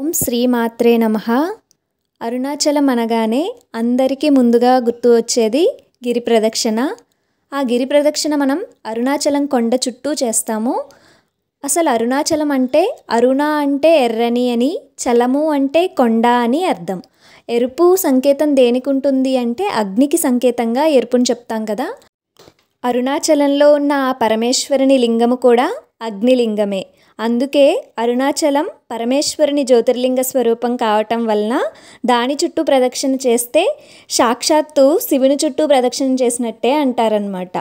ఓం శ్రీ మాత్రే నమః. అరుణాచలం అనగానే అందరికీ ముందుగా గుర్తు వచ్చేది గిరి ప్రదక్షిణ. ఆ గిరి ప్రదక్షిణ మనం అరుణాచలం కొండ చుట్టూ చేస్తాము. అసలు అరుణాచలం అంటే అరుణ అంటే ఎర్రని అని, చలము అంటే కొండ అని అర్థం. ఎరుపు సంకేతం దేనికి ఉంటుంది అంటే అగ్నికి సంకేతంగా ఎరుపుని చెప్తాం కదా. అరుణాచలంలో ఉన్న ఆ పరమేశ్వరుని లింగము కూడా అగ్నిలింగమే. అందుకే అరుణాచలం పరమేశ్వరుని జ్యోతిర్లింగ స్వరూపం కావటం వలన దాని చుట్టూ ప్రదక్షిణ చేస్తే సాక్షాత్తు శివుని చుట్టూ ప్రదక్షిణ చేసినట్టే అంటారనమాట.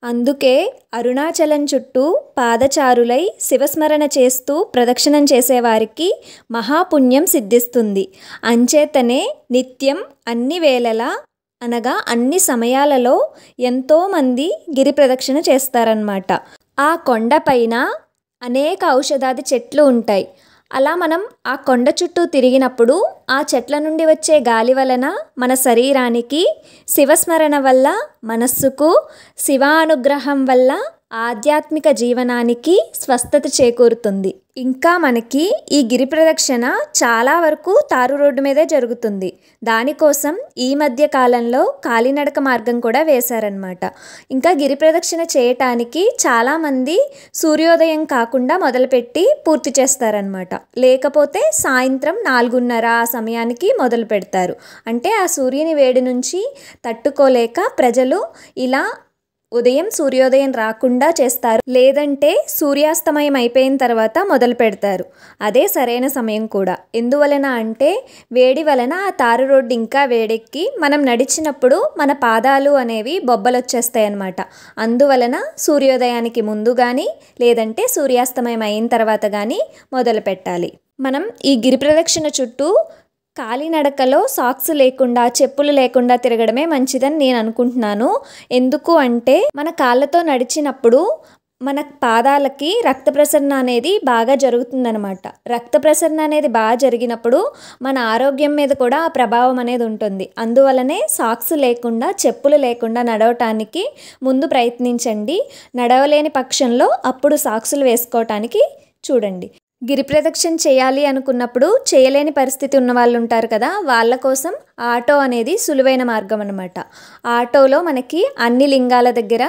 అందుకే అరుణాచలం చుట్టూ పాదచారులై శివస్మరణ చేస్తూ ప్రదక్షిణం చేసేవారికి మహాపుణ్యం సిద్ధిస్తుంది. అంచేతనే నిత్యం అన్ని వేళలా అనగా అన్ని సమయాలలో ఎంతోమంది గిరి ప్రదక్షిణ చేస్తారన్నమాట. ఆ కొండపైన అనేక ఔషధాది చెట్లు ఉంటాయి. అలా మనం ఆ కొండ చుట్టూ తిరిగినప్పుడు ఆ చెట్ల నుండి వచ్చే గాలి వలన మన శరీరానికి, శివస్మరణ వల్ల మనస్సుకు, శివానుగ్రహం వల్ల ఆధ్యాత్మిక జీవనానికి స్వస్థత చేకూరుతుంది. ఇంకా మనకి ఈ గిరి ప్రదక్షిణ చాలా వరకు తారు రోడ్డు మీదే జరుగుతుంది. దానికోసం ఈ మధ్య కాలంలో కాలినడక మార్గం కూడా వేశారనమాట. ఇంకా గిరి ప్రదక్షిణ చేయటానికి చాలామంది సూర్యోదయం కాకుండా మొదలుపెట్టి పూర్తి చేస్తారనమాట. లేకపోతే సాయంత్రం 4:30 ఆ సమయానికి మొదలు పెడతారు. అంటే ఆ సూర్యుని వేడి నుంచి తట్టుకోలేక ప్రజలు ఇలా ఉదయం సూర్యోదయం రాకుండా చేస్తారు. లేదంటే సూర్యాస్తమయం అయిపోయిన తర్వాత మొదలు పెడతారు. అదే సరైన సమయం కూడా. ఎందువలన అంటే వేడి వలన ఆ తారు రోడ్డు ఇంకా వేడెక్కి మనం నడిచినప్పుడు మన పాదాలు అనేవి బొబ్బలొచ్చేస్తాయి అన్నమాట. అందువలన సూర్యోదయానికి ముందు కానీ లేదంటే సూర్యాస్తమయం అయిన తర్వాత కానీ మొదలు పెట్టాలి. మనం ఈ గిరి ప్రదక్షిణ చుట్టూ కాలినడకలో సాక్స్ లేకుండా, చెప్పులు లేకుండా తిరగడమే మంచిదని నేను అనుకుంటున్నాను. ఎందుకు అంటే మన కాళ్ళతో నడిచినప్పుడు మన పాదాలకి రక్త ప్రసరణ అనేది బాగా జరుగుతుందనమాట. రక్త ప్రసరణ అనేది బాగా జరిగినప్పుడు మన ఆరోగ్యం మీద కూడా ఆ ప్రభావం అనేది ఉంటుంది. అందువలనే సాక్స్ లేకుండా, చెప్పులు లేకుండా నడవటానికి ముందు ప్రయత్నించండి. నడవలేని పక్షంలో అప్పుడు సాక్సులు వేసుకోవటానికి చూడండి. గిరి ప్రదక్షిణ చేయాలి అనుకున్నప్పుడు చేయలేని పరిస్థితి ఉన్న వాళ్ళు ఉంటారు కదా, వాళ్ళ కోసం ఆటో అనేది సులువైన మార్గం అన్నమాట. ఆటోలో మనకి అన్ని లింగాల దగ్గర,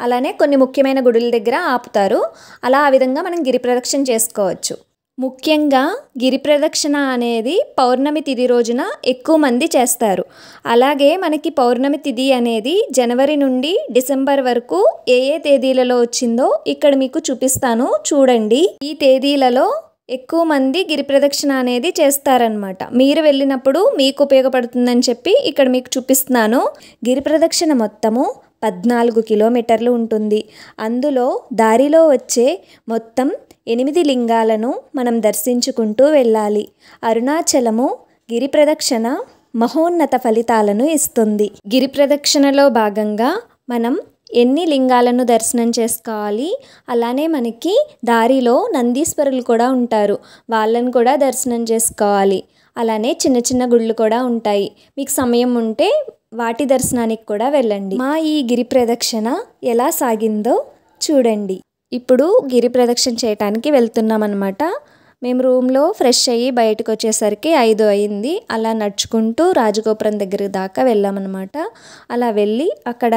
అలానే కొన్ని ముఖ్యమైన గుడుల దగ్గర ఆపుతారు. అలా ఆ విధంగా మనం గిరి ప్రదక్షిణ చేసుకోవచ్చు. ముఖ్యంగా గిరి ప్రదక్షిణ అనేది పౌర్ణమి తిథి రోజున ఎక్కువ మంది చేస్తారు. అలాగే మనకి పౌర్ణమి తిథి అనేది జనవరి నుండి డిసెంబర్ వరకు ఏ ఏ తేదీలలో వచ్చిందో ఇక్కడ మీకు చూపిస్తాను, చూడండి. ఈ తేదీలలో ఎక్కువ మంది గిరి ప్రదక్షిణ అనేది చేస్తారనమాట. మీరు వెళ్ళినప్పుడు మీకు ఉపయోగపడుతుందని చెప్పి ఇక్కడ మీకు చూపిస్తున్నాను. గిరి ప్రదక్షిణ మొత్తము 14 కిలోమీటర్లు ఉంటుంది. అందులో దారిలో వచ్చే మొత్తం 8 లింగాలను మనం దర్శించుకుంటూ వెళ్ళాలి. అరుణాచలము గిరి ప్రదక్షిణ మహోన్నత ఫలితాలను ఇస్తుంది. గిరి ప్రదక్షిణలో భాగంగా మనం ఎన్ని లింగాలను దర్శనం చేసుకోవాలి, అలానే మనకి దారిలో నందీశ్వరులు కూడా ఉంటారు, వాళ్ళని కూడా దర్శనం చేసుకోవాలి. అలానే చిన్న చిన్న గుళ్ళు కూడా ఉంటాయి. మీకు సమయం ఉంటే వాటి దర్శనానికి కూడా వెళ్ళండి. మా ఈ గిరి ప్రదక్షిణ ఎలా సాగిందో చూడండి. ఇప్పుడు గిరి ప్రదక్షిణ చేయడానికి వెళ్తున్నాం అన్నమాట. మేము రూమ్లో ఫ్రెష్ అయ్యి బయటకు వచ్చేసరికి 5 అయింది. అలా నడుచుకుంటూ రాజగోపురం దగ్గర దాకా వెళ్ళామన్నమాట. అలా వెళ్ళి అక్కడ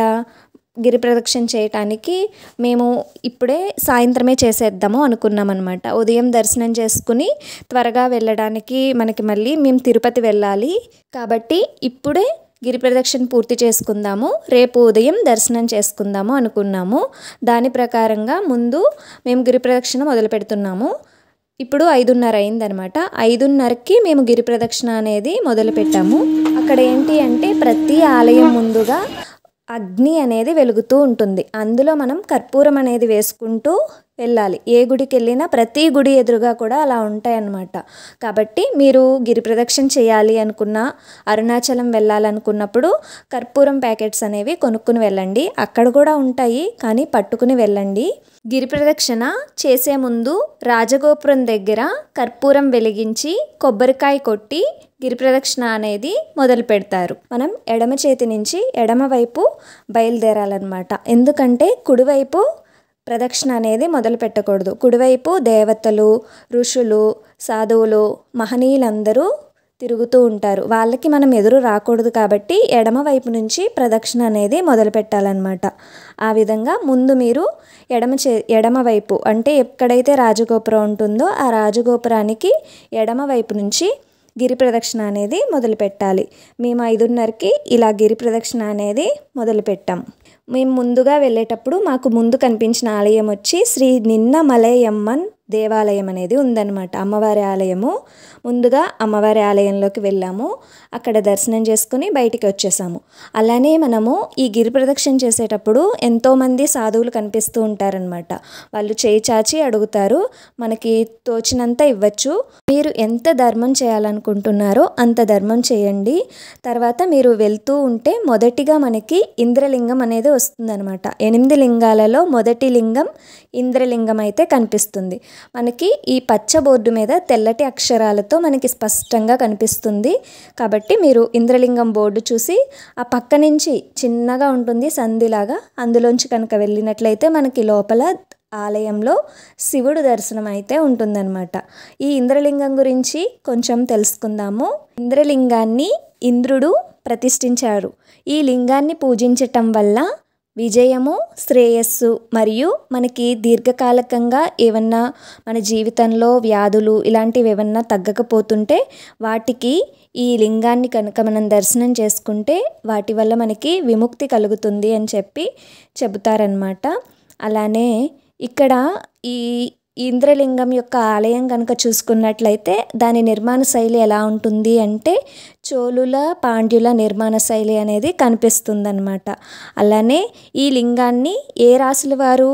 గిరి ప్రదక్షిణ చేయటానికి మేము ఇప్పుడే సాయంత్రమే చేసేద్దాము అనుకున్నాం అనమాట. ఉదయం దర్శనం చేసుకుని త్వరగా వెళ్ళడానికి మనకి మళ్ళీ మేము తిరుపతి వెళ్ళాలి కాబట్టి ఇప్పుడే గిరి ప్రదక్షిణ పూర్తి చేసుకుందాము, రేపు ఉదయం దర్శనం చేసుకుందాము అనుకున్నాము. దాని ప్రకారంగా ముందు మేము గిరి ప్రదక్షిణ మొదలు పెడుతున్నాము. ఇప్పుడు 5:30 అయిందనమాట. 5:30కి మేము గిరి ప్రదక్షిణ అనేది మొదలు పెట్టాము. అక్కడ ఏంటి అంటే ప్రతి ఆలయం ముందుగా అగ్ని అనేది వెలుగుతూ ఉంటుంది. అందులో మనం కర్పూరం అనేది వేసుకుంటూ వెళ్ళాలి. ఏ గుడికి వెళ్ళినా ప్రతి గుడి ఎదురుగా కూడా అలా ఉంటాయన్నమాట. కాబట్టి మీరు గిరి ప్రదక్షిణ చేయాలి అనుకున్నా, అరుణాచలం వెళ్ళాలనుకున్నప్పుడు కర్పూరం ప్యాకెట్స్ అనేవి కొనుక్కుని వెళ్ళండి. అక్కడ కూడా ఉంటాయి, కానీ పట్టుకుని వెళ్ళండి. గిరి ప్రదక్షిణ చేసే ముందు రాజగోపురం దగ్గర కర్పూరం వెలిగించి కొబ్బరికాయ కొట్టి గిరి ప్రదక్షిణ అనేది మొదలు పెడతారు. మనం ఎడమ చేతి నుంచి ఎడమ వైపు బయలుదేరాలన్నమాట. ఎందుకంటే కుడివైపు ప్రదక్షిణ అనేది మొదలు పెట్టకూడదు. కుడివైపు దేవతలు, ఋషులు, సాధువులు, మహనీయులందరూ తిరుగుతూ ఉంటారు. వాళ్ళకి మనం ఎదురు రాకూడదు కాబట్టి ఎడమ వైపు నుంచి ప్రదక్షిణ అనేది మొదలు పెట్టాలన్నమాట. ఆ విధంగా ముందు మీరు ఎడమ వైపు అంటే ఎక్కడైతే రాజగోపురం ఉంటుందో ఆ రాజగోపురానికి ఎడమ వైపు నుంచి గిరి ప్రదక్షిణ అనేది మొదలు పెట్టాలి. మేము 5:30కి ఇలా గిరి ప్రదక్షిణ అనేది మొదలుపెట్టాం. మేము ముందుగా వెళ్ళేటప్పుడు మాకు ముందు కనిపించిన ఆలయం వచ్చి శ్రీ నిన్న మలయమ్మన్ దేవాలయం అనేది ఉందన్నమాట, అమ్మవారి ఆలయము. ముందుగా అమ్మవారి ఆలయంలోకి వెళ్ళాము. అక్కడ దర్శనం చేసుకుని బయటికి వచ్చేసాము. అలానే మనము ఈ గిరి ప్రదక్షిణ చేసేటప్పుడు ఎంతోమంది సాధువులు కనిపిస్తూ ఉంటారనమాట. వాళ్ళు చేయి చాచి అడుగుతారు, మనకి తోచినంత ఇవ్వచ్చు. మీరు ఎంత ధర్మం చేయాలనుకుంటున్నారో అంత ధర్మం చేయండి. తర్వాత మీరు వెళ్తూ ఉంటే మొదటిగా మనకి ఇంద్రలింగం అనేది వస్తుందన్నమాట. 8 లింగాలలో మొదటి లింగం ఇంద్రలింగం అయితే కనిపిస్తుంది. మనకి ఈ పచ్చ బోర్డు మీద తెల్లటి అక్షరాలతో మనకి స్పష్టంగా కనిపిస్తుంది. కాబట్టి మీరు ఇంద్రలింగం బోర్డు చూసి ఆ పక్క నుంచి చిన్నగా ఉంటుంది సంధిలాగా, అందులోంచి కనుక వెళ్ళినట్లయితే మనకి లోపల ఆలయంలో శివుడు దర్శనం అయితే ఉంటుందన్నమాట. ఈ ఇంద్రలింగం గురించి కొంచెం తెలుసుకుందాము. ఇంద్రలింగాన్ని ఇంద్రుడు ప్రతిష్ఠించారు. ఈ లింగాన్ని పూజించటం వల్ల విజయము, శ్రేయస్సు మరియు మనకి దీర్ఘకాలికంగా ఏమన్నా మన జీవితంలో వ్యాధులు ఇలాంటివి ఏమన్నా తగ్గకపోతుంటే వాటికి ఈ లింగాన్ని కనుక మనం దర్శనం చేసుకుంటే వాటి వల్ల మనకి విముక్తి కలుగుతుంది అని చెప్పి చెబుతారనమాట. అలానే ఇక్కడ ఈ ఇంద్రలింగం యొక్క ఆలయం కనుక చూసుకున్నట్లయితే దాని నిర్మాణ శైలి ఎలా ఉంటుంది అంటే చోళుల, పాండ్యుల నిర్మాణ శైలి అనేది కనిపిస్తుందన్నమాట. అలానే ఈ లింగాన్ని ఏ రాశుల వారు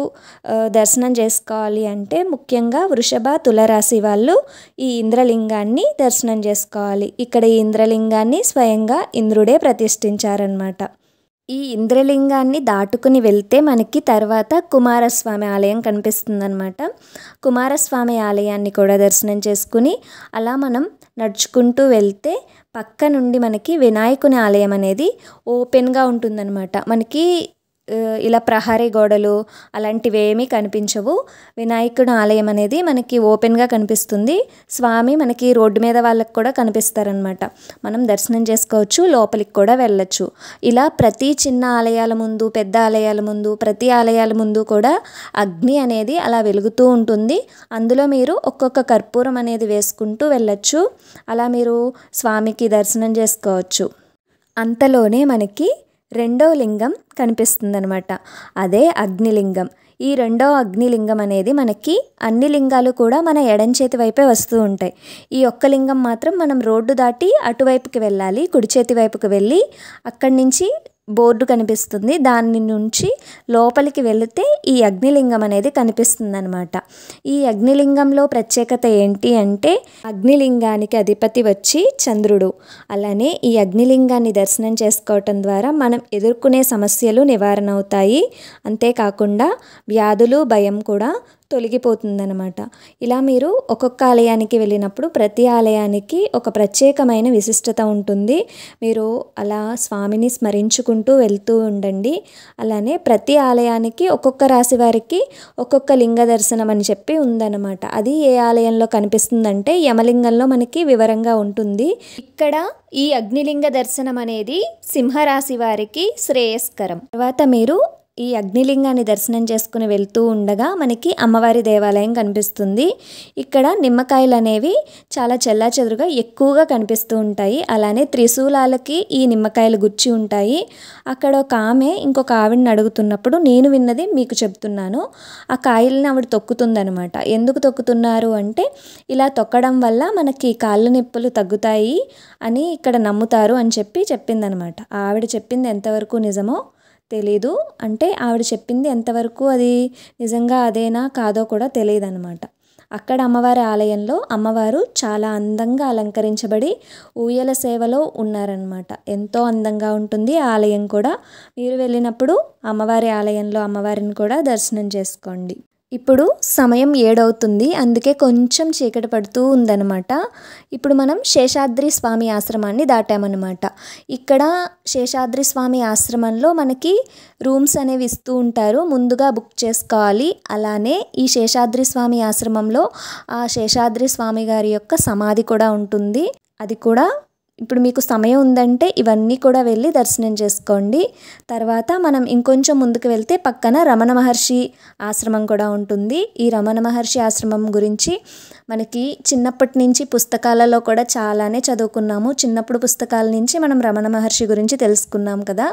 దర్శనం చేసుకోవాలి అంటే ముఖ్యంగా వృషభ, తులరాశి వాళ్ళు ఈ ఇంద్రలింగాన్ని దర్శనం చేసుకోవాలి. ఇక్కడ ఈ ఇంద్రలింగాన్ని స్వయంగా ఇంద్రుడే ప్రతిష్ఠించారనమాట. ఈ ఇంద్రలింగాన్ని దాటుకుని వెళ్తే మనకి తర్వాత కుమారస్వామి ఆలయం కనిపిస్తుందన్నమాట. కుమారస్వామి ఆలయాన్ని కూడా దర్శనం చేసుకుని అలా మనం నడుచుకుంటూ వెళ్తే పక్క నుండి మనకి వినాయకుని ఆలయం అనేది ఓపెన్గా ఉంటుందన్నమాట. మనకి ఇలా ప్రహరీ గోడలు అలాంటివి ఏమీ కనిపించవు. వినాయకుడి ఆలయం అనేది మనకి ఓపెన్గా కనిపిస్తుంది. స్వామి మనకి రోడ్డు మీద వాళ్ళకి కూడా కనిపిస్తారనమాట. మనం దర్శనం చేసుకోవచ్చు, లోపలికి కూడా వెళ్ళచ్చు. ఇలా ప్రతి చిన్న ఆలయాల ముందు, పెద్ద ఆలయాల ముందు, ప్రతి ఆలయాల ముందు కూడా అగ్ని అనేది అలా వెలుగుతూ ఉంటుంది. అందులో మీరు ఒక్కొక్క కర్పూరం అనేది వేసుకుంటూ వెళ్ళచ్చు. అలా మీరు స్వామికి దర్శనం చేసుకోవచ్చు. అంతలోనే మనకి రెండవ లింగం కనిపిస్తుందనమాట. అదే అగ్నిలింగం. ఈ రెండవ అగ్నిలింగం అనేది మనకి అన్ని లింగాలు కూడా మన ఎడం చేతి వైపే వస్తూ ఉంటాయి. ఈ ఒక్క లింగం మాత్రం మనం రోడ్డు దాటి అటువైపుకి వెళ్ళాలి. కుడి చేతి వైపుకి వెళ్ళి అక్కడి నుంచి బోర్డు కనిపిస్తుంది, దాని నుంచి లోపలికి వెళితే ఈ అగ్నిలింగం అనేది కనిపిస్తుందన్నమాట. ఈ అగ్నిలింగంలో ప్రత్యేకత ఏంటి అంటే అగ్నిలింగానికి అధిపతి వచ్చి చంద్రుడు. అలానే ఈ అగ్నిలింగాన్ని దర్శనం చేసుకోవటం ద్వారా మనం ఎదుర్కొనే సమస్యలు నివారణ అవుతాయి. అంతేకాకుండా వ్యాధులు, భయం కూడా తొలగిపోతుందన్నమాట. ఇలా మీరు ఒక్కొక్క ఆలయానికి వెళ్ళినప్పుడు ప్రతి ఆలయానికి ఒక ప్రత్యేకమైన విశిష్టత ఉంటుంది. మీరు అలా స్వామిని స్మరించుకుంటూ వెళ్తూ ఉండండి. అలానే ప్రతి ఆలయానికి ఒక్కొక్క రాశి వారికి ఒక్కొక్క లింగ దర్శనం అని చెప్పి ఉందన్నమాట. అది ఏ ఆలయంలో కనిపిస్తుందంటే యమలింగంలో మనకి వివరంగా ఉంటుంది. ఇక్కడ ఈ అగ్నిలింగ దర్శనం అనేది సింహరాశి వారికి శ్రేయస్కరం. తర్వాత మీరు ఈ అగ్నిలింగాన్ని దర్శనం చేసుకుని వెళ్తూ ఉండగా మనకి అమ్మవారి దేవాలయం కనిపిస్తుంది. ఇక్కడ నిమ్మకాయలు అనేవి చాలా చెల్లాచెదురుగా ఎక్కువగా కనిపిస్తూ ఉంటాయి. అలానే త్రిశూలాలకి ఈ నిమ్మకాయలు గుచ్చి ఉంటాయి. అక్కడ ఒక ఆమె ఇంకొక ఆవిడని అడుగుతున్నప్పుడు నేను విన్నది మీకు చెప్తున్నాను. ఆ కాయల్ని ఆవిడ తొక్కుతుందనమాట. ఎందుకు తొక్కుతున్నారు అంటే ఇలా తొక్కడం వల్ల మనకి కాళ్ళ నొప్పులు తగ్గుతాయి అని ఇక్కడ నమ్ముతారు అని చెప్పి చెప్పిందనమాట. ఆవిడ చెప్పింది ఎంతవరకు నిజమో తెలీదు. అంటే ఆవిడ చెప్పింది ఎంతవరకు అది నిజంగా అదేనా కాదో కూడా తెలియదు అనమాట. అక్కడ అమ్మవారి ఆలయంలో అమ్మవారు చాలా అందంగా అలంకరించబడి ఊయల సేవలో ఉన్నారనమాట. ఎంతో అందంగా ఉంటుంది ఆలయం కూడా. మీరు వెళ్ళినప్పుడు అమ్మవారి ఆలయంలో అమ్మవారిని కూడా దర్శనం చేసుకోండి. ఇప్పుడు సమయం 7 అవుతుంది. అందుకే కొంచెం చీకటి పడుతూ ఉందన్నమాట. ఇప్పుడు మనం శేషాద్రి స్వామి ఆశ్రమాన్ని దాటామన్నమాట. ఇక్కడ శేషాద్రి స్వామి ఆశ్రమంలో మనకి రూమ్స్ అనేవి ఇస్తూ ఉంటారు. ముందుగా బుక్ చేసుకోవాలి. అలానే ఈ శేషాద్రి స్వామి ఆశ్రమంలో ఆ శేషాద్రి స్వామి గారి యొక్క సమాధి కూడా ఉంటుంది. అది కూడా ఇప్పుడు మీకు సమయం ఉందంటే ఇవన్నీ కూడా వెళ్ళి దర్శనం చేసుకోండి. తర్వాత మనం ఇంకొంచెం ముందుకు వెళ్తే పక్కన రమణ మహర్షి ఆశ్రమం కూడా ఉంటుంది. ఈ రమణ మహర్షి ఆశ్రమం గురించి మనకి చిన్నప్పటి నుంచి పుస్తకాలలో కూడా చాలానే చదువుకున్నాము. చిన్నప్పుడు పుస్తకాల నుంచి మనం రమణ మహర్షి గురించి తెలుసుకున్నాం కదా.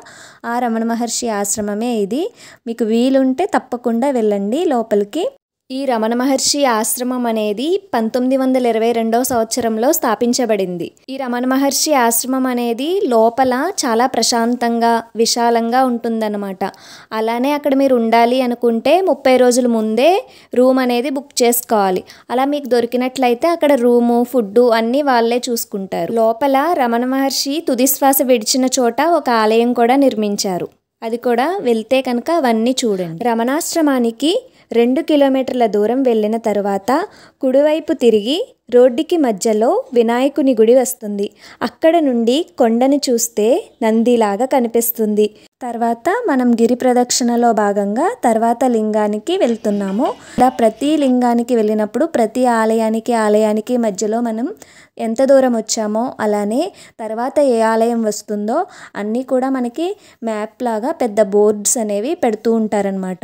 ఆ రమణ మహర్షి ఆశ్రమమే ఇది. మీకు వీలుంటే తప్పకుండా వెళ్ళండి లోపలికి. ఈ రమణ మహర్షి ఆశ్రమం అనేది 1922 సంవత్సరంలో స్థాపించబడింది. ఈ రమణ మహర్షి ఆశ్రమం అనేది లోపల చాలా ప్రశాంతంగా విశాలంగా ఉంటుందన్నమాట. అలానే అక్కడ మీరు ఉండాలి అనుకుంటే 30 రోజుల ముందే రూమ్ అనేది బుక్ చేసుకోవాలి. అలా మీకు దొరికినట్లయితే అక్కడ రూము ఫుడ్డు అన్నీ వాళ్ళే చూసుకుంటారు. లోపల రమణ మహర్షి తుదిశ్వాస విడిచిన చోట ఒక ఆలయం కూడా నిర్మించారు. అది కూడా వెళ్తే కనుక అవన్నీ చూడండి. రమణాశ్రమానికి 2 కిలోమీటర్ల దూరం వెళ్ళిన తరువాత కుడివైపు తిరిగి రోడ్డుకి మధ్యలో వినాయకుని గుడి వస్తుంది. అక్కడ నుండి కొండని చూస్తే నందిలాగా కనిపిస్తుంది. తర్వాత మనం గిరి ప్రదక్షిణలో భాగంగా తర్వాత లింగానికి వెళ్తున్నాము. ఇలా ప్రతి లింగానికి వెళ్ళినప్పుడు ప్రతి ఆలయానికి మధ్యలో మనం ఎంత దూరం వచ్చామో అలానే తర్వాత ఏ ఆలయం వస్తుందో అన్నీ కూడా మనకి మ్యాప్ లాగా పెద్ద బోర్డ్స్ అనేవి పెడుతూ ఉంటారనమాట.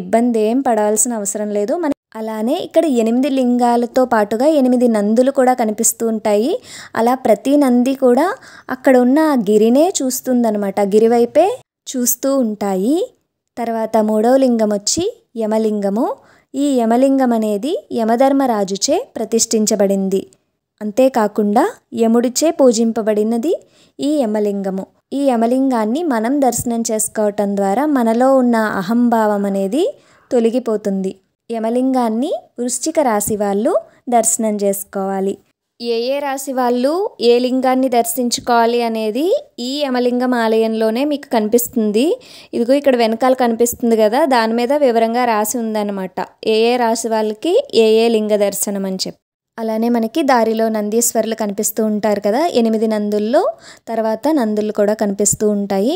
ఇబ్బంది ఏం పడాల్సిన అవసరం లేదు. అలానే ఇక్కడ 8 లింగాలతో పాటుగా 8 నందులు కూడా కనిపిస్తూ ఉంటాయి. అలా ప్రతి నంది కూడా అక్కడ ఉన్న గిరినే చూస్తుందన్నమాట. గిరి వైపే చూస్తూ ఉంటాయి. తర్వాత 3వ లింగం వచ్చి యమలింగము. ఈ యమలింగం అనేది యమధర్మరాజుచే ప్రతిష్ఠించబడింది. అంతేకాకుండా యముడిచే పూజింపబడినది ఈ యమలింగము. ఈ యమలింగాన్ని మనం దర్శనం చేసుకోవటం ద్వారా మనలో ఉన్న అహంభావం అనేది తొలగిపోతుంది. యమలింగాన్ని వృశ్చిక రాశి వాళ్ళు దర్శనం చేసుకోవాలి. ఏ రాశి వాళ్ళు ఏ లింగాన్ని దర్శించుకోవాలి అనేది ఈ యమలింగం ఆలయంలోనే మీకు కనిపిస్తుంది. ఇదిగో ఇక్కడ వెనకాల కనిపిస్తుంది కదా, దాని మీద వివరంగా రాసి ఉందన్నమాట. ఏ రాశి వాళ్ళకి ఏ లింగ దర్శనం అని చెప్పి. అలానే మనకి దారిలో నందీశ్వరులు కనిపిస్తూ ఉంటారు కదా, 8 నందుల్లో తర్వాత నందులు కూడా కనిపిస్తూ ఉంటాయి.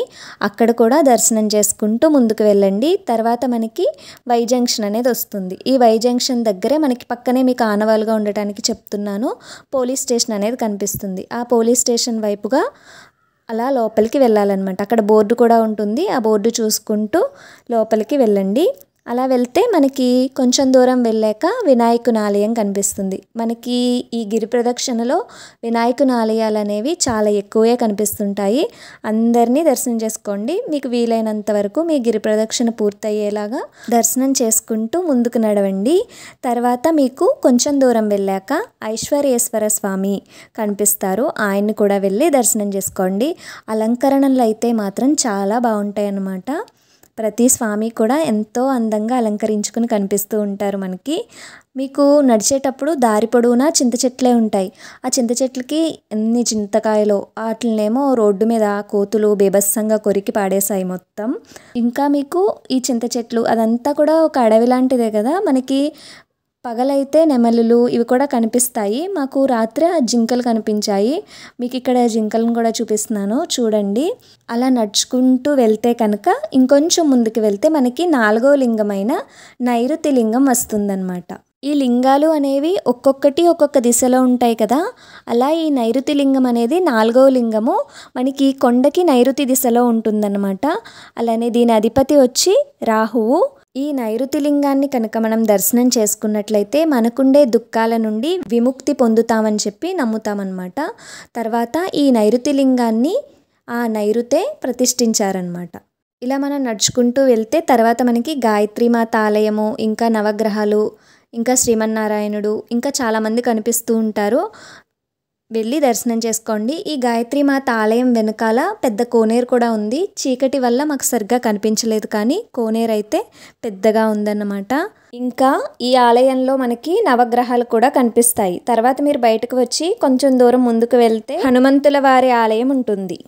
అక్కడ కూడా దర్శనం చేసుకుంటూ ముందుకు వెళ్ళండి. తర్వాత మనకి వై జంక్షన్ అనేది వస్తుంది. ఈ వై జంక్షన్ దగ్గరే మనకి పక్కనే మీకు ఆనవాలుగా ఉండటానికి చెప్తున్నాను, పోలీస్ స్టేషన్ అనేది కనిపిస్తుంది. ఆ పోలీస్ స్టేషన్ వైపుగా అలా లోపలికి వెళ్ళాలన్నమాట. అక్కడ బోర్డు కూడా ఉంటుంది. ఆ బోర్డు చూసుకుంటూ లోపలికి వెళ్ళండి. అలా వెళ్తే మనకి కొంచెం దూరం వెళ్ళాక వినాయకుని ఆలయం కనిపిస్తుంది. మనకి ఈ గిరి ప్రదక్షిణలో వినాయకుని ఆలయాలు అనేవి చాలా ఎక్కువే కనిపిస్తుంటాయి. అందరినీ దర్శనం చేసుకోండి. మీకు వీలైనంత వరకు మీ గిరి ప్రదక్షిణ పూర్తయ్యేలాగా దర్శనం చేసుకుంటూ ముందుకు నడవండి. తర్వాత మీకు కొంచెం దూరం వెళ్ళాక ఐశ్వర్యేశ్వర స్వామి కనిపిస్తారు. ఆయన్ని కూడా వెళ్ళి దర్శనం చేసుకోండి. అలంకరణలు అయితే మాత్రం చాలా బాగుంటాయి అన్నమాట. ప్రతి స్వామి కూడా ఎంతో అందంగా అలంకరించుకుని కనిపిస్తూ ఉంటారు మనకి. మీకు నడిచేటప్పుడు దారి పొడవునా చింత చెట్లే ఉంటాయి. ఆ చింత చెట్లకి ఎన్ని చింతకాయలో వాటినేమో రోడ్డు మీద కోతులు బీభత్సంగా కొరికి పాడేశాయి మొత్తం. ఇంకా మీకు ఈ చింత చెట్లు అదంతా కూడా ఒక అడవి లాంటిదే కదా. మనకి పగలైతే నెమలులు ఇవి కూడా కనిపిస్తాయి. మాకు రాత్రి ఆ జింకలు కనిపించాయి. మీకు ఇక్కడ జింకలను కూడా చూపిస్తున్నాను చూడండి. అలా నడుచుకుంటూ వెళ్తే కనుక ఇంకొంచెం ముందుకు వెళ్తే మనకి 4వ లింగమైన నైరుతి లింగం వస్తుందన్నమాట. ఈ లింగాలు అనేవి ఒక్కొక్కటి ఒక్కొక్క దిశలో ఉంటాయి కదా. అలా ఈ నైరుతి లింగం అనేది 4వ లింగము మనకి కొండకి నైరుతి దిశలో ఉంటుందన్నమాట. అలానే దీని అధిపతి వచ్చి రాహువు. ఈ నైరుతి లింగాన్ని కనుక మనం దర్శనం చేసుకున్నట్లయితే మనకుండే దుఃఖాల నుండి విముక్తి పొందుతామని చెప్పి నమ్ముతామన్నమాట. తర్వాత ఈ నైరుతి లింగాన్ని ఆ నైరుతే ప్రతిష్ఠించారనమాట. ఇలా మనం నడుచుకుంటూ వెళ్తే తర్వాత మనకి గాయత్రీమాత ఆలయము, ఇంకా నవగ్రహాలు, ఇంకా శ్రీమన్నారాయణుడు, ఇంకా చాలామంది కనిపిస్తూ ఉంటారు. వెళ్ళి దర్శనం చేసుకోండి. ఈ గాయత్రీమాత ఆలయం వెనకాల పెద్ద కోనేరు కూడా ఉంది. చీకటి వల్ల మాకు సరిగ్గా కనిపించలేదు, కానీ కోనేరు అయితే పెద్దగా ఉందన్నమాట. ఇంకా ఈ ఆలయంలో మనకి నవగ్రహాలు కూడా కనిపిస్తాయి. తర్వాత మీరు బయటకు వచ్చి కొంచెం దూరం ముందుకు వెళ్తే హనుమంతుల వారి ఆలయం ఉంటుంది.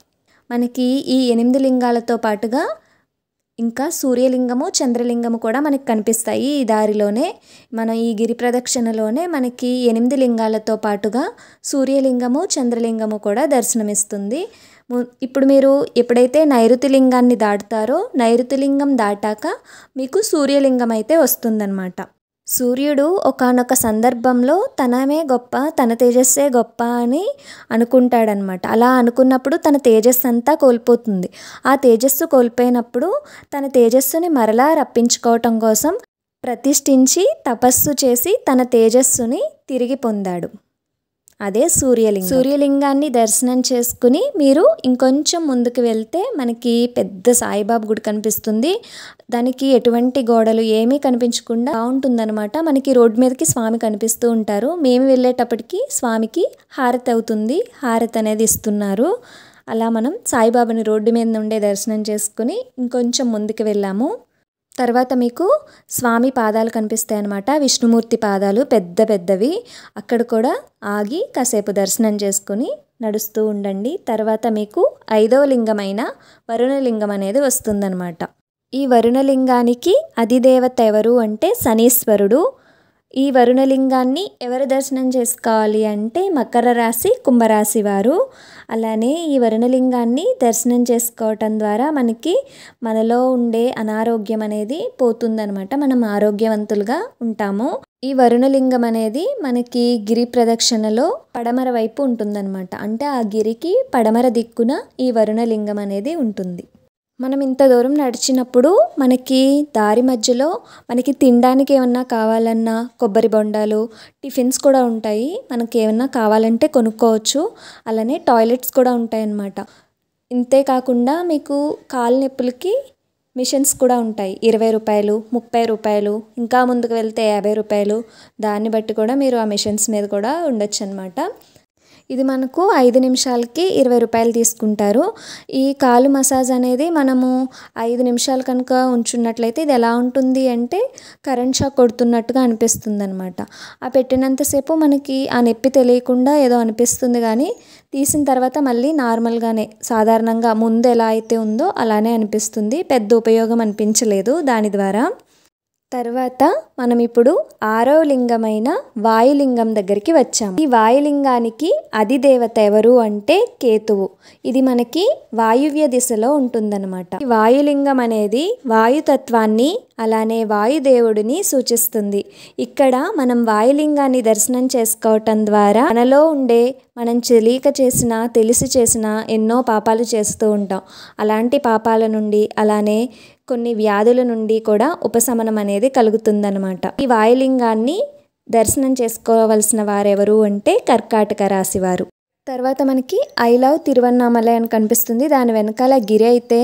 మనకి ఈ 8 లింగాలతో పాటుగా ఇంకా సూర్యలింగము చంద్రలింగము కూడా మనకి కనిపిస్తాయి ఈ దారిలోనే. మనం ఈ గిరి ప్రదక్షిణలోనే మనకి 8 లింగాలతో పాటుగా సూర్యలింగము చంద్రలింగము కూడా దర్శనమిస్తుంది. ఇప్పుడు మీరు ఎప్పుడైతే నైరుతి లింగాన్ని దాటుతారో నైరుతి లింగం దాటాక మీకు సూర్యలింగం అయితే వస్తుందన్నమాట. సూర్యుడు ఒకానొక సందర్భంలో తనమే గొప్ప, తన తేజస్సే గొప్ప అని అనుకుంటాడనమాట. అలా అనుకున్నప్పుడు తన తేజస్సు అంతా కోల్పోతుంది. ఆ తేజస్సు కోల్పోయినప్పుడు తన తేజస్సుని మరలా రప్పించుకోవటం కోసం ప్రతిష్ఠించి తపస్సు చేసి తన తేజస్సుని తిరిగి పొందాడు. అదే సూర్యలింగం. సూర్యలింగాన్ని దర్శనం చేసుకుని మీరు ఇంకొంచెం ముందుకు వెళ్తే మనకి పెద్ద సాయిబాబా గుడి కనిపిస్తుంది. దానికి ఎటువంటి గోడలు ఏమీ కనిపించకుండా బాగుంటుందన్నమాట. మనకి రోడ్డు మీదకి స్వామి కనిపిస్తూ ఉంటారు. మేము వెళ్ళేటప్పటికి స్వామికి హారతి అవుతుంది, హారతి అనేది ఇస్తున్నారు. అలా మనం సాయిబాబాని రోడ్డు మీద నుండే దర్శనం చేసుకుని ఇంకొంచెం ముందుకు వెళ్ళాము. తర్వాత మీకు స్వామి పాదాలు కనిపిస్తాయి అన్నమాట. విష్ణుమూర్తి పాదాలు పెద్ద పెద్దవి. అక్కడ కూడా ఆగి కాసేపు దర్శనం చేసుకుని నడుస్తూ ఉండండి. తర్వాత మీకు 5వ లింగమైన వరుణలింగం అనేది వస్తుందన్నమాట. ఈ వరుణలింగానికి అధిదేవత ఎవరు అంటే శనీశ్వరుడు. ఈ వరుణలింగాన్ని ఎవరు దర్శనం చేసుకోవాలి అంటే మకర రాశి కుంభరాశి వారు. అలానే ఈ వరుణలింగాన్ని దర్శనం చేసుకోవటం ద్వారా మనలో ఉండే అనారోగ్యం అనేది పోతుందనమాట. మనం ఆరోగ్యవంతులుగా ఉంటాము. ఈ వరుణలింగం అనేది మనకి గిరి ప్రదక్షిణలో పడమర వైపు ఉంటుందన్నమాట. అంటే ఆ గిరికి పడమర దిక్కున ఈ వరుణలింగం అనేది ఉంటుంది. మనం ఇంత దూరం నడిచినప్పుడు మనకి దారి మధ్యలో మనకి తినడానికి ఏమన్నా కావాలన్నా కొబ్బరి బొండాలు, టిఫిన్స్ కూడా ఉంటాయి. మనకి ఏమన్నా కావాలంటే కొనుక్కోవచ్చు. అలానే టాయిలెట్స్ కూడా ఉంటాయి అన్నమాట. ఇంతే కాకుండా మీకు కాలు నొప్పులకి మిషన్స్ కూడా ఉంటాయి. 20 రూపాయలు, 30 రూపాయలు, ఇంకా ముందుకు వెళ్తే 50 రూపాయలు. దాన్ని బట్టి కూడా మీరు ఆ మిషన్స్ మీద కూడా ఉండొచ్చు అన్నమాట. ఇది మనకు 5 నిమిషాలకి 20 రూపాయలు తీసుకుంటారు. ఈ కాలు మసాజ్ అనేది మనము 5 నిమిషాలు కనుక ఉంచున్నట్లయితే ఇది ఎలా ఉంటుంది అంటే కరెంట్ షాక్ కొడుతున్నట్టుగా అనిపిస్తుంది అనమాట. ఆ పెట్టినంతసేపు మనకి ఆ నొప్పి తెలియకుండా ఏదో అనిపిస్తుంది, కానీ తీసిన తర్వాత మళ్ళీ నార్మల్గానే సాధారణంగా ముందు ఎలా అయితే ఉందో అలానే అనిపిస్తుంది. పెద్ద ఉపయోగం అనిపించలేదు దాని ద్వారా. తర్వాత మనం ఇప్పుడు 6వ లింగమైన వాయులింగం దగ్గరికి వచ్చాము. ఈ వాయులింగానికి అధిదేవత ఎవరు అంటే కేతువు. ఇది మనకి వాయువ్య దిశలో ఉంటుందన్నమాట. ఈ వాయులింగం అనేది వాయుతత్వాన్ని అలానే వాయుదేవుడిని సూచిస్తుంది. ఇక్కడ మనం వాయులింగాన్ని దర్శనం చేసుకోవటం ద్వారా మనలో ఉండే మనం తెలిసి చేసిన ఎన్నో పాపాలు చేస్తూ ఉంటాం. అలాంటి పాపాల నుండి అలానే కొన్ని వ్యాధుల నుండి కూడా ఉపశమనం అనేది కలుగుతుందన్నమాట. ఈ వాయులింగాన్ని దర్శనం చేసుకోవలసిన వారెవరు అంటే కర్కాటక రాశి వారు. తర్వాత మనకి ఐ లవ్ తిరువన్నామలై అని కనిపిస్తుంది. దాని వెనకాల గిరి అయితే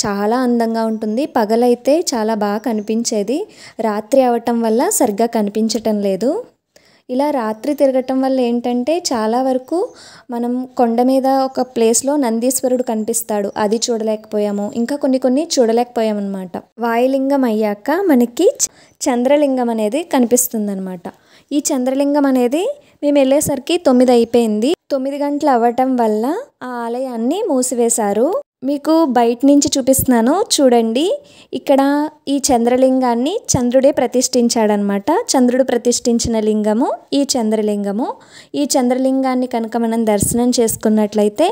చాలా అందంగా ఉంటుంది. పగలైతే చాలా బాగా కనిపించేది. రాత్రి అవటం వల్ల సరిగ్గా కనిపించటం లేదు. ఇలా రాత్రి తిరగటం వల్ల ఏంటంటే చాలా వరకు మనం కొండ మీద ఒక ప్లేస్లో నందీశ్వరుడు కనిపిస్తాడు, అది చూడలేకపోయాము. ఇంకా కొన్ని చూడలేకపోయాము అనమాట. వాయులింగం అయ్యాక మనకి చంద్రలింగం అనేది కనిపిస్తుంది అనమాట. ఈ చంద్రలింగం అనేది మేము వెళ్ళేసరికి 9 అయిపోయింది. 9 గంటలు అవ్వటం వల్ల ఆ ఆలయాన్ని మూసివేశారు. మీకు బయట నుంచి చూపిస్తున్నాను చూడండి. ఇక్కడ ఈ చంద్రలింగాన్ని చంద్రుడే ప్రతిష్ఠించాడనమాట. చంద్రుడు ప్రతిష్ఠించిన లింగము ఈ చంద్రలింగము. ఈ చంద్రలింగాన్ని కనుక మనం దర్శనం చేసుకున్నట్లయితే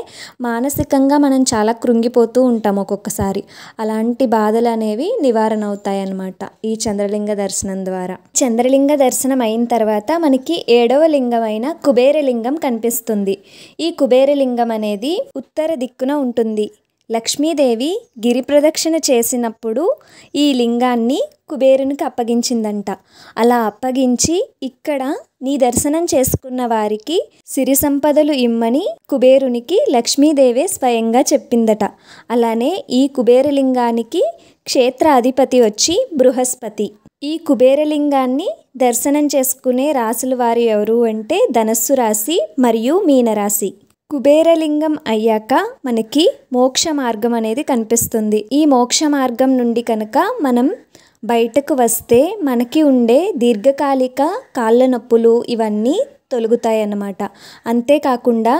మానసికంగా మనం చాలా కృంగిపోతూ ఉంటాం ఒక్కొక్కసారి. అలాంటి బాధలు అనేవి నివారణ అవుతాయి అన్నమాట ఈ చంద్రలింగ దర్శనం ద్వారా. చంద్రలింగ దర్శనం అయిన తర్వాత మనకి 7వ లింగమైన కుబేరలింగం కనిపిస్తుంది. ఈ కుబేరలింగం అనేది ఉత్తర దిక్కున ఉంటుంది. లక్ష్మీదేవి గిరి ప్రదక్షిణ చేసినప్పుడు ఈ లింగాన్ని కుబేరునికి అప్పగించిందంట. అలా అప్పగించి ఇక్కడ నీ దర్శనం చేసుకున్న వారికి సిరి సంపదలు ఇమ్మని కుబేరునికి లక్ష్మీదేవే స్వయంగా చెప్పిందట. అలానే ఈ కుబేరలింగానికి క్షేత్ర అధిపతి వచ్చి బృహస్పతి. ఈ కుబేరలింగాన్ని దర్శనం చేసుకునే రాశుల వారు ఎవరు అంటే ధనస్సు రాశి మరియు మీనరాశి. కుబేరలింగం అయ్యాక మనకి మోక్ష మార్గం అనేది కనిపిస్తుంది. ఈ మోక్ష మార్గం నుండి కనుక మనం బయటకు వస్తే మనకి ఉండే దీర్ఘకాలిక కాళ్ళ నొప్పులు ఇవన్నీ తొలగుతాయి అన్నమాట. అంతేకాకుండా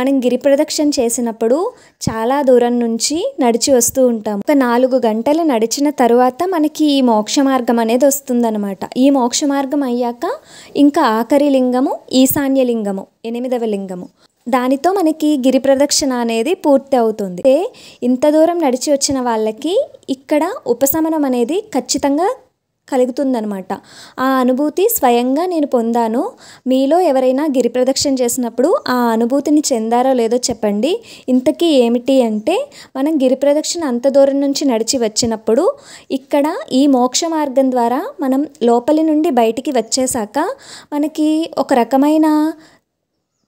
మనం గిరి ప్రదక్షిణ చేసినప్పుడు చాలా దూరం నుంచి నడిచి వస్తూ ఉంటాం. ఒక 4 గంటలు నడిచిన తరువాత మనకి ఈ మోక్ష మార్గం అనేది వస్తుందన్నమాట. ఈ మోక్ష మార్గం అయ్యాక ఇంకా ఆఖరి లింగము ఈశాన్య లింగము, 8వ లింగము. దానితో మనకి గిరి ప్రదక్షిణ అనేది పూర్తి అవుతుంది. ఇంత దూరం నడిచి వచ్చిన వాళ్ళకి ఇక్కడ ఉపశమనం అనేది ఖచ్చితంగా కలుగుతుందనమాట. ఆ అనుభూతి స్వయంగా నేను పొందాను. మీలో ఎవరైనా గిరి ప్రదక్షిణ చేసినప్పుడు ఆ అనుభూతిని చెందారో లేదో చెప్పండి. ఇంతకీ ఏమిటి అంటే, మనం గిరి ప్రదక్షిణ అంత దూరం నుంచి నడిచి వచ్చినప్పుడు ఇక్కడ ఈ మోక్ష మార్గం ద్వారా మనం లోపలి నుండి బయటికి వచ్చేసాక మనకి ఒక రకమైన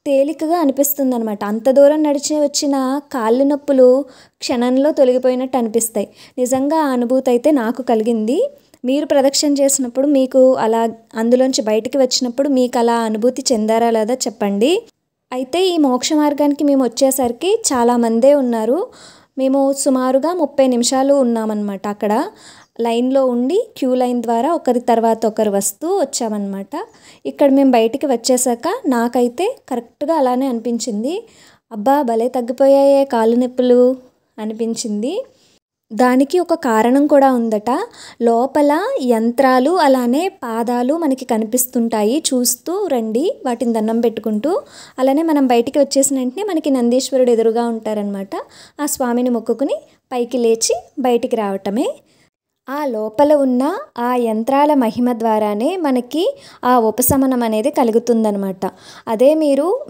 తేలికగా అనిపిస్తుంది అనమాట. అంత దూరం నడిచి వచ్చిన కాళ్ళు నొప్పులు క్షణంలో తొలగిపోయినట్టు అనిపిస్తాయి. నిజంగా ఆ అనుభూతి అయితే నాకు కలిగింది. మీరు ప్రదక్షిణ చేసినప్పుడు మీకు అలా అందులోంచి బయటికి వచ్చినప్పుడు మీకు అలా అనుభూతి చెందారా లేదా చెప్పండి. అయితే ఈ మోక్ష మార్గానికి మేము వచ్చేసరికి చాలామందే ఉన్నారు. మేము సుమారుగా 30 నిమిషాలు ఉన్నామన్నమాట. అక్కడ లైన్లో ఉండి క్యూ లైన్ ద్వారా ఒకరి తర్వాత ఒకరు వస్తూ వచ్చామన్నమాట. ఇక్కడ మేము బయటికి వచ్చేసాక నాకైతే కరెక్ట్గా అలానే అనిపించింది. అబ్బా భలే తగ్గిపోయాయే కాళ్ళు నొప్పులు అనిపించింది. దానికి ఒక కారణం కూడా ఉందట. లోపల యంత్రాలు అలానే పాదాలు మనకి కనిపిస్తుంటాయి. చూస్తూ రండి, వాటిని దండం పెట్టుకుంటూ. అలానే మనం బయటికి వచ్చేసిన వెంటనే మనకి నందీశ్వరుడు ఎదురుగా ఉంటారనమాట. ఆ స్వామిని మొక్కుకుని పైకి లేచి బయటికి రావటమే. ఆ లోపల ఉన్న ఆ యంత్రాల మహిమ ద్వారానే మనకి ఆ ఉపశమనం అనేది కలుగుతుందనమాట. అదే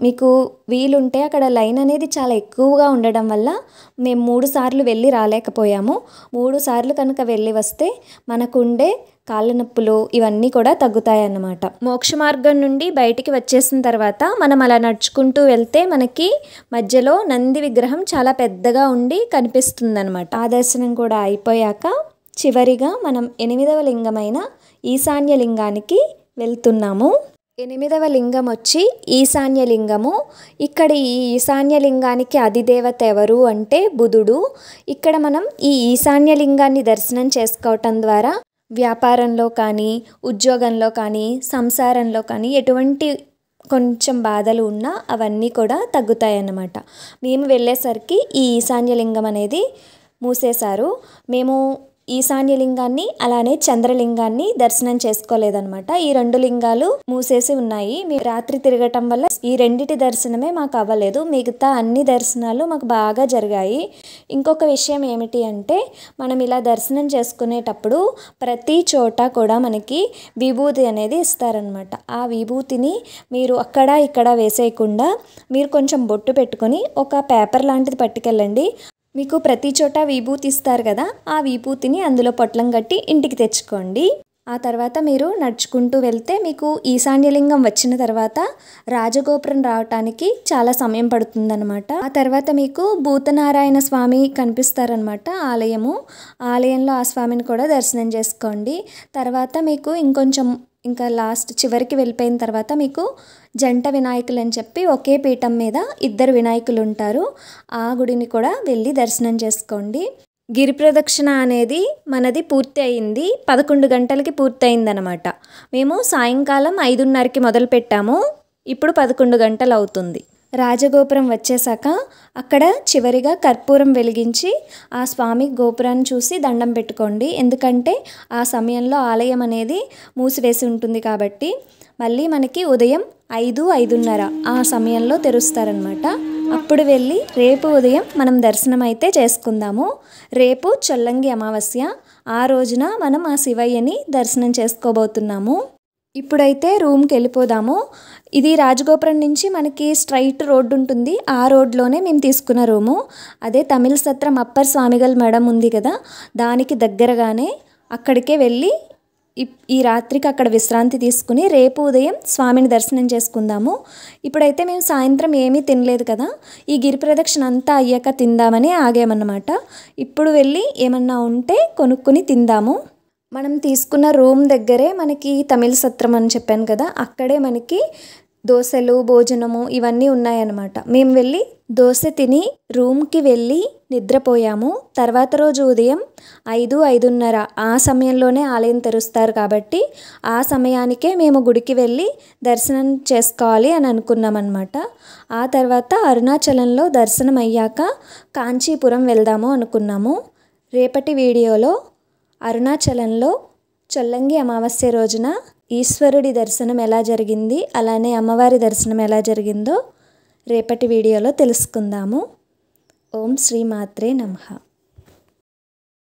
మీకు వీలుంటే అక్కడ లైన్ అనేది చాలా ఎక్కువగా ఉండడం వల్ల మేము 3 సార్లు వెళ్ళి రాలేకపోయాము. 3 సార్లు కనుక వెళ్ళి వస్తే మనకుండే కాళ్ళ నొప్పులు ఇవన్నీ కూడా తగ్గుతాయన్నమాట. మోక్ష మార్గం నుండి బయటికి వచ్చేసిన తర్వాత మనం అలా నడుచుకుంటూ వెళ్తే మనకి మధ్యలో నంది విగ్రహం చాలా పెద్దగా ఉండి కనిపిస్తుందన్నమాట. ఆ దర్శనం కూడా అయిపోయాక చివరిగా మనం 8వ లింగమైన ఈశాన్య లింగానికి వెళ్తున్నాము. 8వ లింగం వచ్చి ఈశాన్య లింగము. ఇక్కడ ఈ ఈశాన్య లింగానికి అధిదేవత ఎవరు అంటే బుధుడు. ఇక్కడ మనం ఈ ఈశాన్య లింగాన్ని దర్శనం చేసుకోవటం ద్వారా వ్యాపారంలో కానీ, ఉద్యోగంలో కానీ, సంసారంలో కానీ ఎటువంటి కొంచెం బాధలు ఉన్నా అవన్నీ కూడా తగ్గుతాయన్నమాట. మేము వెళ్ళేసరికి ఈ ఈశాన్య లింగం అనేది మూసేశారు. మేము ఈశాన్య లింగాన్ని అలానే చంద్రలింగాన్ని దర్శనం చేసుకోలేదన్నమాట. ఈ 2 లింగాలు మూసేసి ఉన్నాయి. మేము రాత్రి తిరగటం వల్ల ఈ రెండిటి దర్శనమే మాకు అవ్వలేదు. మిగతా అన్ని దర్శనాలు మాకు బాగా జరిగాయి. ఇంకొక విషయం ఏమిటి అంటే, మనం ఇలా దర్శనం చేసుకునేటప్పుడు ప్రతి చోట కూడా మనకి విభూతి అనేది ఇస్తారనమాట. ఆ విభూతిని మీరు అక్కడ ఇక్కడ వేసేయకుండా మీరు కొంచెం బొట్టు పెట్టుకొని ఒక పేపర్ లాంటిది పట్టుకెళ్ళండి. మీకు ప్రతి చోట విభూతి ఇస్తారు కదా, ఆ విభూతిని అందులో పొట్లం కట్టి ఇంటికి తెచ్చుకోండి. ఆ తర్వాత మీరు నడుచుకుంటూ వెళ్తే మీకు ఈశాన్యలింగం వచ్చిన తర్వాత రాజగోపురం రావటానికి చాలా సమయం పడుతుందన్నమాట. ఆ తర్వాత మీకు భూతనారాయణ స్వామి కనిపిస్తారనమాట ఆలయము. ఆలయంలో ఆ స్వామిని కూడా దర్శనం చేసుకోండి. తర్వాత మీకు ఇంకా లాస్ట్ చివరికి వెళ్ళిపోయిన తర్వాత మీకు జంట వినాయకులు అని చెప్పి ఒకే పీఠం మీద 2 వినాయకులు ఉంటారు. ఆ గుడిని కూడా వెళ్ళి దర్శనం చేసుకోండి. గిరి ప్రదక్షిణ అనేది మనది పూర్తి అయింది. 11 గంటలకి పూర్తి అయిందనమాట. మేము సాయంకాలం 5:30కి మొదలు పెట్టాము. ఇప్పుడు 11 గంటలు అవుతుంది. రాజగోపురం వచ్చేసాక అక్కడ చివరిగా కర్పూరం వెలిగించి ఆ స్వామి గోపురాన్ని చూసి దండం పెట్టుకోండి. ఎందుకంటే ఆ సమయంలో ఆలయం అనేది మూసివేసి ఉంటుంది కాబట్టి. మళ్ళీ మనకి ఉదయం 5-5:30 ఆ సమయంలో తెరుస్తారనమాట. అప్పుడు వెళ్ళి రేపు ఉదయం మనం దర్శనం అయితే చేసుకుందాము. రేపు చొల్లంగి అమావాస్య. ఆ రోజున మనం ఆ శివయ్యని దర్శనం చేసుకోబోతున్నాము. ఇప్పుడైతే రూమ్కి వెళ్ళిపోదాము. ఇది రాజగోపురం నుంచి మనకి స్ట్రైట్ రోడ్డు ఉంటుంది. ఆ రోడ్లోనే మేము తీసుకున్న రూము. అదే తమిళ సత్రం అప్పర్ స్వామిగల్ మఠం ఉంది కదా, దానికి దగ్గరగానే అక్కడికే వెళ్ళి ఈ రాత్రికి అక్కడ విశ్రాంతి తీసుకుని రేపు ఉదయం స్వామిని దర్శనం చేసుకుందాము. ఇప్పుడైతే మేము సాయంత్రం ఏమీ తినలేదు కదా, ఈ గిరి ప్రదక్షిణ అంతా అయ్యాక తిందామని ఆగామన్నమాట. ఇప్పుడు వెళ్ళి ఏమన్నా ఉంటే కొనుక్కుని తిందాము. మనం తీసుకున్న రూమ్ దగ్గరే మనకి తమిళ సత్రం అని చెప్పాను కదా, అక్కడే మనకి దోశలు భోజనము ఇవన్నీ ఉన్నాయన్నమాట. మేము వెళ్ళి దోశ తిని రూమ్కి వెళ్ళి నిద్రపోయాము. తర్వాత రోజు ఉదయం 5-5:30 ఆ సమయంలోనే ఆలయం తెరుస్తారు కాబట్టి ఆ సమయానికే మేము గుడికి వెళ్ళి దర్శనం చేసుకోవాలి అని అనుకున్నామన్నమాట. ఆ తర్వాత అరుణాచలంలో దర్శనం అయ్యాక కాంచీపురం వెళ్దాము అనుకున్నాము. రేపటి వీడియోలో అరుణాచలంలో చొల్లంగి అమావాస్య రోజున ఈశ్వరుడి దర్శనం ఎలా జరిగింది, అలానే అమ్మవారి దర్శనం ఎలా జరిగిందో రేపటి వీడియోలో తెలుసుకుందాము. ఓం శ్రీ మాత్రే నమః.